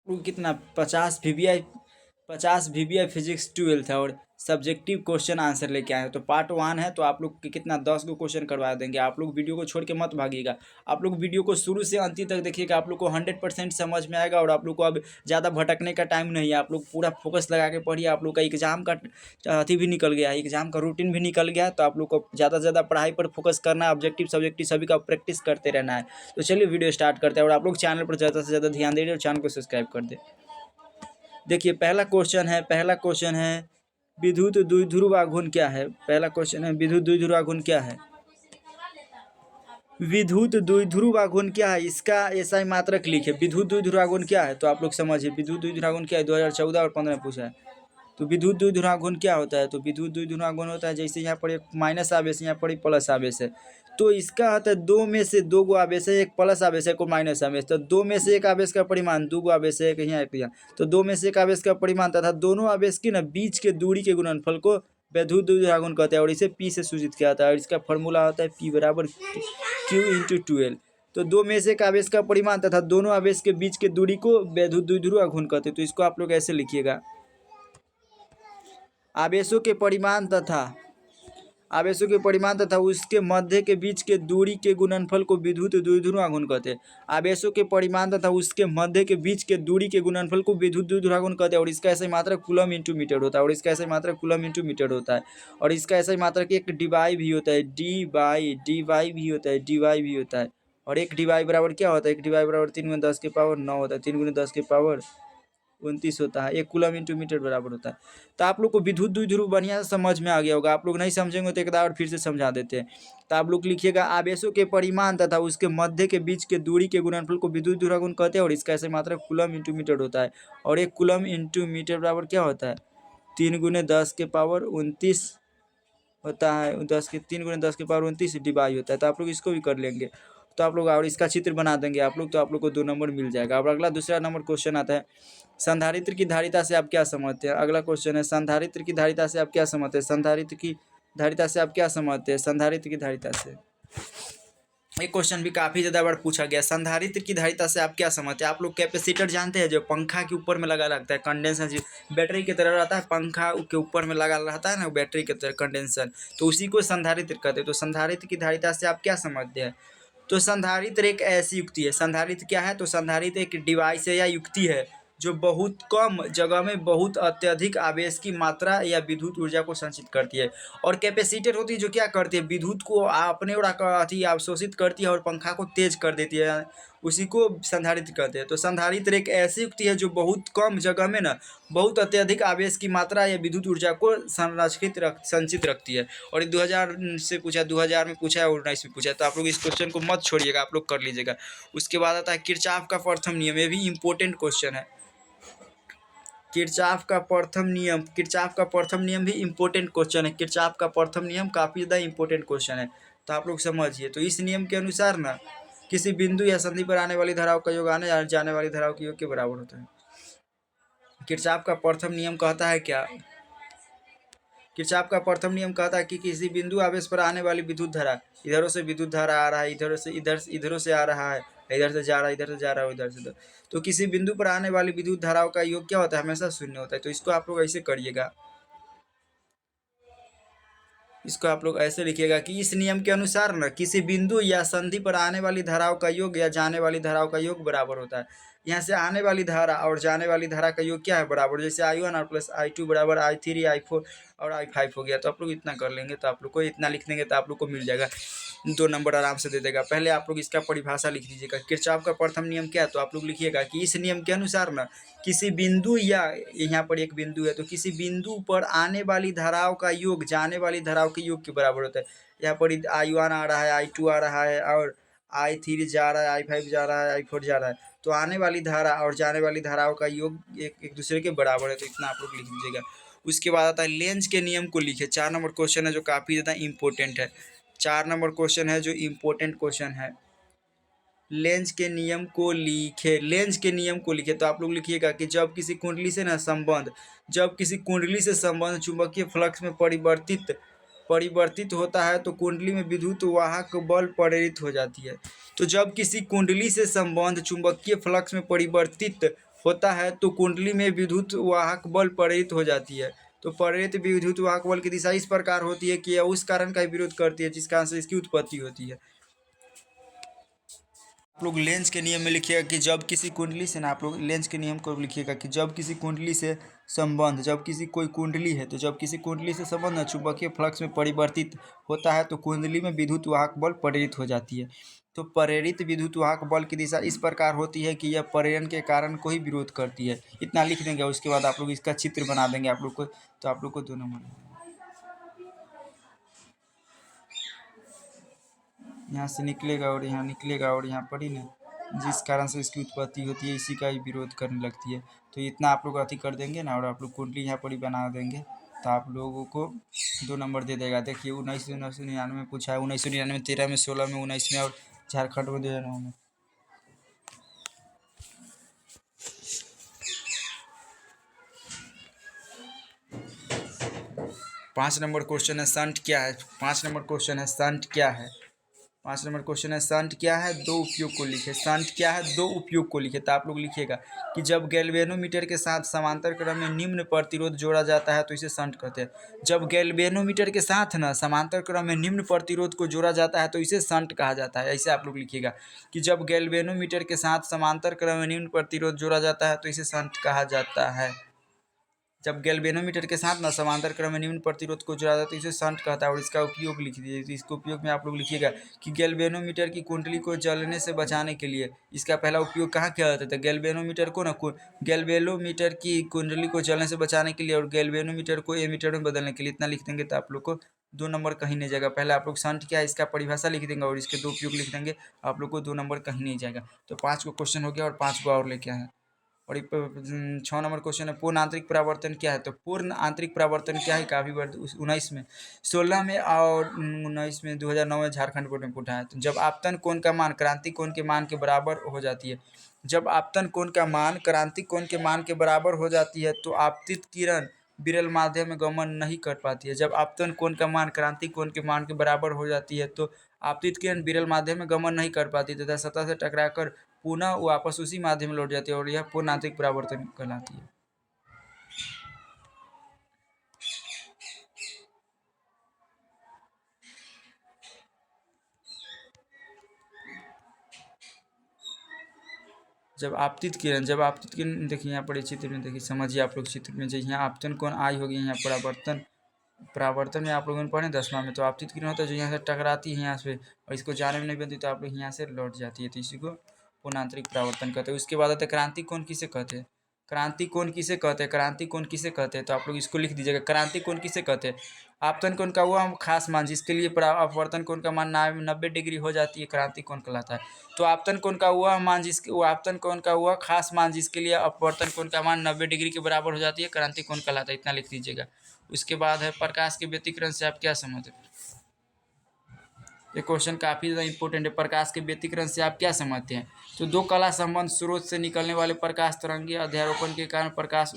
वो कितना 50 VBI physics 12th है और सब्जेक्टिव क्वेश्चन आंसर लेके आए हैं। तो पार्ट 1 है, तो आप लोग कितना 10 को क्वेश्चन करवा देंगे। आप लोग वीडियो को छोड़ के मत भागिएगा, आप लोग वीडियो को शुरू से अंत तक देखिएगा। आप लोग को 100% समझ में आएगा और आप लोग को अब ज़्यादा भटकने का टाइम नहीं है। आप लोग पूरा फोकस लगा के पढ़िए। आप लोग का एग्जाम का अथी भी निकल गया है, एग्जाम का रूटीन भी निकल गया है। तो आप लोग को ज़्यादा से ज़्यादा पढ़ाई पर फोकस करना है, ऑब्जेक्टिव सब्जेक्टिव सभी का प्रैक्टिस करते रहना है। तो चलिए वीडियो स्टार्ट करते हैं और आप लोग चैनल पर ज़्यादा से ज़्यादा ध्यान दीजिए और चैनल को सब्सक्राइब कर दें। देखिए पहला क्वेश्चन है विद्युत द्विध्रुव आघूर्ण क्या है। पहला क्वेश्चन है विद्युत द्विध्रुव आघूर्ण क्या है। विद्युत द्विध्रुव आघूर्ण क्या है, इसका ऐसा मात्रक लिखे। विद्युत द्विध्रुव आघूर्ण क्या है, तो आप लोग समझिए विद्युत द्विध्रुव आघूर्ण क्या है। 2014 और 15 में पूछा है। तो विद्युत द्विध्रुव आघूर्ण क्या होता है, तो विद्युत द्विध्रुव आघूर्ण होता है जैसे यहाँ पर एक माइनस आवेश, यहाँ पर एक प्लस आवेश है। तो इसका होता है दो में से दो गो आवेश है, एक प्लस आवेश है, एक माइनस आवेश। तो दो में से एक आवेश का परिमाण, दो गो आवेश है, एक यहाँ एक यहाँ। तो दो में से एक आवेश का परिमाण तथा दोनों आवेश की ना बीच के दूरी के गुणनफल को विद्युत द्विध्रुव आघूर्ण कहते हैं और इसे P से सूचित किया जाता है। और इसका फॉर्मूला होता है P बराबर Q×12। तो दो में से एक आवेश का परिमाण तथा दोनों आवेश के बीच के दूरी को विद्युत द्विध्रुव आघूर्ण कहते हैं। तो इसको आप लोग ऐसे लिखिएगा, आवेशों के परिमाण तथा उसके मध्य के बीच के दूरी के गुणनफल को विद्युत द्विध्रुव आघूर्ण कहते हैं। आवेशों के परिमाण तथा उसके मध्य के बीच के दूरी के गुणनफल को विद्युत द्विध्रुव आघूर्ण कहते हैं और इसका ऐसा मात्रक कूलम इंटू मीटर होता है और इसका ऐसा मात्रक कूलम इंटू मीटर होता है और इसका ऐसा मात्रक एक डीवाई भी होता है, डीवाई भी होता है। और एक डीवाई बराबर क्या होता है, एक डीवाई बराबर 3×10⁹ होता है, 3×10⁻19 होता है। एक कूलम इंटू मीटर बराबर होता है। तो आप लोग को विद्युत द्विध्रुव बढ़िया समझ में आ गया होगा। आप लोग नहीं समझेंगे तो एक बार फिर से समझा देते हैं। तो आप लोग लिखिएगा आवेशों के परिमाण तथा उसके मध्य के बीच के दूरी के गुणनफल को विद्युत द्विध्रुव आघूर्ण कहते हैं और इसका ऐसे मात्रक कूलम इंटू मीटर होता है। और एक कूलम इंटू मीटर बराबर क्या होता है, 3×10⁻19 होता है। 3×10⁻19 डिवाइड होता है। तो आप लोग इसको भी कर लेंगे। तो आप लोग और इसका चित्र बना देंगे आप लोग, तो आप लोग को 2 नंबर मिल जाएगा। अब अगला दूसरा नंबर क्वेश्चन आता है, संधारित्र की धारिता से आप क्या समझते हैं। अगला क्वेश्चन है संधारित्र की धारिता से आप क्या समझते हैं। संधारित्र की धारिता से आप क्या समझते हैं, संधारित्र की धारिता से। एक क्वेश्चन भी काफ़ी ज़्यादा बार पूछा गया, संधारित्र की धारिता से आप क्या समझते हैं। आप लोग कैपेसिटर जानते हैं, जो पंखा के ऊपर में लगा रहता है, कंडेंसर बैटरी की तरह रहता है, पंखा के ऊपर में लगा रहता है ना बैटरी की तरह कंडेंसर, तो उसी को संधारित्र कहते हैं। तो संधारित्र की धारिता से आप क्या समझते हैं। तो संधारित्र एक ऐसी युक्ति है, संधारित्र क्या है, तो संधारित्र एक डिवाइस है या युक्ति है जो बहुत कम जगह में बहुत अत्यधिक आवेश की मात्रा या विद्युत ऊर्जा को संचित करती है। और कैपेसिटर होती है जो क्या करती है, विद्युत को अपने और अति अवशोषित करती है और पंखा को तेज कर देती है, उसी को संधारित्र कहते हैं। तो संधारित्र एक ऐसी युक्ति है जो बहुत कम जगह में ना बहुत अत्यधिक आवेश की मात्रा या विद्युत ऊर्जा को संचित रखती है। और 2000 से पूछा, 2000 में पूछा है और 19 में पूछा है। तो आप लोग इस क्वेश्चन को मत छोड़िएगा, आप लोग कर लीजिएगा। उसके बाद आता है किरचॉफ का प्रथम नियम, ये भी इम्पोर्टेंट क्वेश्चन है। किरचॉफ का प्रथम नियम भी इम्पोर्टेंट क्वेश्चन है। किरचॉफ का प्रथम नियम काफ़ी ज़्यादा इम्पोर्टेंट क्वेश्चन है, तो आप लोग समझिए। तो इस नियम के अनुसार ना किसी बिंदु या संधि पर आने वाली धाराओं का योग आने या जाने वाली धाराओं के योग के बराबर होता है। किरचॉफ का प्रथम नियम कहता है क्या, किरचॉफ का प्रथम नियम कहता है कि किसी बिंदु आवेश पर आने वाली विद्युत धारा, इधरों से विद्युत धारा आ रहा है, इधरों से आ रहा है, इधर से जा रहा है, इधर से जा रहा है, इधर से, तो किसी बिंदु पर आने वाली विद्युत धाराओं का योग क्या होता है, हमेशा शून्य होता है। तो इसको आप लोग ऐसे करिएगा, इसको आप लोग ऐसे लिखिएगा कि इस नियम के अनुसार ना किसी बिंदु या संधि पर आने वाली धाराओं का योग या जाने वाली धाराओं का योग बराबर होता है। यहाँ से आने वाली धारा और जाने वाली धारा का योग क्या है, बराबर। जैसे I1 और प्लस I2 बराबर I3 I4 और I5 हो गया। तो आप लोग इतना कर लेंगे, तो आप लोग को इतना लिख देंगे तो आप लोग को मिल जाएगा, 2 नंबर आराम से दे देगा। पहले आप लोग इसका परिभाषा लिख लीजिएगा, किरचॉफ का प्रथम नियम क्या है। तो आप लोग लिखिएगा कि इस नियम के अनुसार ना किसी बिंदु या यहाँ पर एक बिंदु है, तो किसी बिंदु पर आने वाली धाराओं का योग जाने वाली धाराओं के योग के बराबर होता है। यहाँ पर I1 आ रहा है, I2 आ रहा है और I3 जा रहा है, I5 जा रहा है, I4 जा रहा है। तो आने वाली धारा और जाने वाली धाराओं का योग एक दूसरे के बराबर है। तो इतना आप लोग लिख लीजिएगा। उसके बाद आता है लेंज के नियम को लिखे। 4 नंबर क्वेश्चन है जो काफ़ी ज़्यादा इंपॉर्टेंट है। 4 नंबर क्वेश्चन है जो इम्पोर्टेंट क्वेश्चन है। लेंज के नियम को लिखे, लेंज के नियम को लिखे। तो आप लोग लिखिएगा कि जब किसी कुंडली से संबंध चुंबकीय फ्लक्स में परिवर्तित होता है तो कुंडली में विद्युत वाहक बल प्रेरित हो जाती है। तो जब किसी कुंडली से संबंध चुंबकीय फ्लक्स में परिवर्तित होता है तो कुंडली में विद्युत वाहक बल प्रेरित हो जाती है। तो प्रेरित विद्युत वाहक बल की दिशा इस प्रकार होती है कि यह उस कारण का विरोध करती है जिस कारण से इसकी उत्पत्ति होती है। आप लोग लेंज के नियम में लिखिएगा कि जब किसी कुंडली से ना, आप लोग लेंज के नियम को लिखिएगा कि जब किसी कुंडली से संबंध, जब किसी कोई कुंडली है तो जब किसी कुंडली से संबंध चुंबकीय फ्लक्स में परिवर्तित होता है तो कुंडली में विद्युत वाहक बल प्रेरित हो जाती है। तो प्रेरित विद्युत वाहक बल की दिशा इस प्रकार होती है कि यह प्रेरण के कारण को ही विरोध करती है। इतना लिख देंगे, उसके बाद आप लोग इसका चित्र बना देंगे आप लोग को, तो आप लोग को 2 नंबर यहाँ से निकलेगा और यहाँ निकलेगा और यहाँ पर ही ना जिस कारण से इसकी उत्पत्ति होती है इसी का ही विरोध करने लगती है। तो इतना आप लोग अति कर देंगे ना और आप लोग कुंडली यहाँ पर ही बना देंगे तो आप लोगों को 2 नंबर दे देगा। देखिए 1999 में पूछा है, 1999 में, 13 में, 16 में, 19 में और झारखंड में 2009 में। पाँच नंबर क्वेश्चन है शंट क्या है। 5 नंबर क्वेश्चन है शंट क्या है। 5 नंबर क्वेश्चन है शंट क्या है, 2 उपयोग को लिखे। शंट क्या है, 2 उपयोग को लिखे। तो आप लोग लिखिएगा कि जब गैल्वेनोमीटर के साथ समांतर क्रम में निम्न प्रतिरोध जोड़ा जाता है तो इसे शंट कहते हैं। जब गैल्वेनोमीटर के साथ ना समांतर क्रम में निम्न प्रतिरोध को जोड़ा जाता है तो इसे शंट कहा जाता है। ऐसे आप लोग लिखिएगा कि जब गैल्वेनोमीटर के साथ समांतर क्रम में निम्न प्रतिरोध जोड़ा जाता है तो इसे शंट कहा जाता है। जब गैल्वेनोमीटर के साथ ना समांतर क्रम में निम्न प्रतिरोध को जोड़ा जाता है तो इसे शंट कहता है। और इसका उपयोग लिख दीजिए। तो इसके उपयोग में आप लोग लिखिएगा कि गैल्वेनोमीटर की कुंडली को जलने से बचाने के लिए इसका पहला उपयोग कहाँ किया जाता है। गैल्वेनोमीटर को ना गैल्वेनोमीटर की कुंडली को जलने से बचाने के लिए और गैल्वेनोमीटर को एमीटर में बदलने के लिए। इतना लिख देंगे तो आप लोग को 2 नंबर कहीं नहीं जाएगा। पहले आप लोग शंट क्या है इसका परिभाषा लिख देंगे और इसके 2 उपयोग लिख देंगे, आप लोग को 2 नंबर कहीं नहीं जाएगा। तो 5 को क्वेश्चन हो गया और 5 को और लेके आए। और 6 नंबर क्वेश्चन है पूर्ण आंतरिक परावर्तन क्या है। तो पूर्ण आंतरिक परावर्तन क्या है काफ़ी बार 19 में, 16 में और 19 में, 2009 में झारखंड बोर्ड में पूछा है। तो जब आपतन कोण का मान क्रांति कोण के मान के बराबर हो जाती है, जब आपतन कोण का मान क्रांति कोण के मान के बराबर हो जाती है तो आपतित किरण विरल माध्यम में गमन नहीं कर पाती है। जब आपतन कोण का मान क्रांति कोण के मान के बराबर हो जाती है तो आपतित किरण विरल माध्यम में गमन नहीं कर पाती तथा सतह से टकराकर पुनः वापस उसी माध्यम में लौट जाती है और यह पूर्ण आंतरिक परावर्तन कहलाती है। जब आपतित किरण देखिए यहाँ पर चित्र में देखिए, समझिए आप लोग चित्र में, जैसे यहाँ आपतन कोण आई होगी, यहाँ परावर्तन में आप लोगों ने पढ़े 10वां में। तो आपतित किरण होता है जो यहाँ से टकराती है यहाँ से और इसको जाने में नहीं बनती तो आप लोग यहाँ से लौट जाती है, तो इसी को पूर्ण आंतरिक परावर्तन कहते हैं। उसके बाद आता है क्रांति कोण किसे कहते हैं। क्रांति कोण किसे कहते हैं, क्रांति कोण किसे कहते हैं, तो आप लोग इसको लिख दीजिएगा। क्रांति कोण किसे कहते हैं, आपतन कोण का वह खास मान जिसके लिए अपवर्तन कोण का मान 90 डिग्री हो जाती है क्रांति कोण कहलाता है। तो आपतन कोण का वह मान आपतन कोण का वह खास मान जिसके लिए अपवर्तन कोण का मान 90 डिग्री के बराबर हो जाती है क्रांति कोण कहलाता है। इतना लिख दीजिएगा। उसके बाद है प्रकाश के व्यतिकरण से आप क्या समझते हैं। ये क्वेश्चन काफ़ी ज़्यादा इंपॉर्टेंट है। प्रकाश के व्यतिकरण से आप क्या समझते हैं। तो 2 कला संबंध स्रोत से निकलने वाले प्रकाश तरंगीय अध्यारोपण के कारण प्रकाश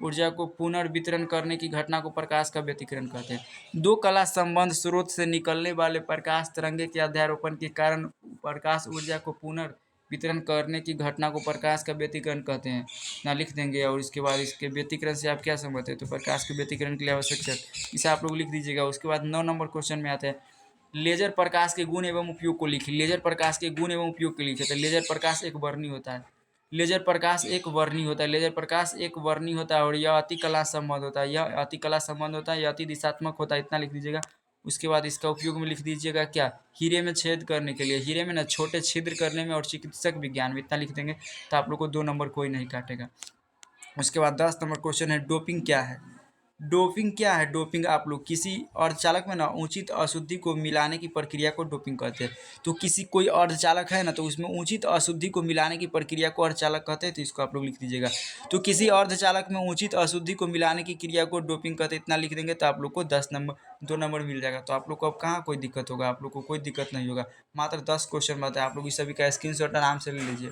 ऊर्जा को पुनर्वितरण करने की घटना को प्रकाश का व्यतिकरण कहते हैं। 2 कला संबंध स्रोत से निकलने वाले प्रकाश तरंगे के अध्यारोपण के कारण प्रकाश ऊर्जा को पुनर्वितरण करने की घटना को प्रकाश का व्यतिकरण कहते हैं। ना लिख देंगे। और इसके बाद इसके व्यतिकरण से आप क्या समझते हैं। तो प्रकाश के व्यतिकरण के लिए आवश्यक इसे आप लोग लिख दीजिएगा। उसके बाद 9 नंबर क्वेश्चन में आता है लेजर प्रकाश के गुण एवं उपयोग को लिखिए। लेजर प्रकाश के गुण एवं उपयोग को लिखिए। तो लेजर प्रकाश एक वर्णी होता है। लेजर प्रकाश एक वर्णी होता है। लेजर प्रकाश एक वर्णी होता है और यह अति कला संबंध होता है। यह अति कला संबंध होता है। यह अति दिशात्मक होता है। इतना लिख दीजिएगा। उसके बाद इसका उपयोग में लिख दीजिएगा क्या, हीरे में छेद करने के लिए, हीरे में ना छोटे छिद्र करने में और चिकित्सक विज्ञान में। इतना लिख देंगे तो आप लोग को 2 नंबर कोई नहीं काटेगा। उसके बाद 10 नंबर क्वेश्चन है डोपिंग क्या है। डोपिंग क्या है। डोपिंग आप लोग किसी अर्धचालक में ना उचित अशुद्धि को मिलाने की प्रक्रिया को डोपिंग कहते हैं। तो किसी कोई अर्धचालक है ना तो उसमें उचित अशुद्धि को मिलाने की प्रक्रिया को अर्धचालक कहते हैं। तो इसको आप लोग लिख दीजिएगा। तो किसी अर्धचालक में उचित अशुद्धि को मिलाने की क्रिया को डोपिंग कहते हैं। इतना लिख देंगे तो आप लोग को 2 नंबर मिल जाएगा। तो आप लोग को अब कहाँ कोई दिक्कत होगा, आप लोग को कोई दिक्कत नहीं होगा। मात्र 10 क्वेश्चन बताए। आप लोग इस सभी का स्क्रीनशॉट आराम से ले लीजिए।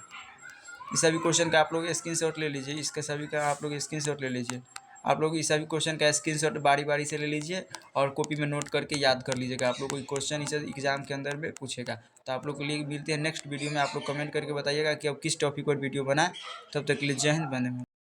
इस सभी क्वेश्चन का आप लोग स्क्रीनशॉट ले लीजिए। इसके सभी का आप लोग स्क्रीनशॉट ले लीजिए। आप लोग इस सभी क्वेश्चन का स्क्रीनशॉट बारी बारी से ले लीजिए और कॉपी में नोट करके याद कर लीजिएगा। आप लोग कोई क्वेश्चन इस एग्जाम के अंदर में पूछेगा। तो आप लोग के लिए मिलते हैं नेक्स्ट वीडियो में। आप लोग कमेंट करके बताइएगा कि अब किस टॉपिक पर वीडियो बनाएं। तब तक के लिए जय हिंद, वंदे मातरम।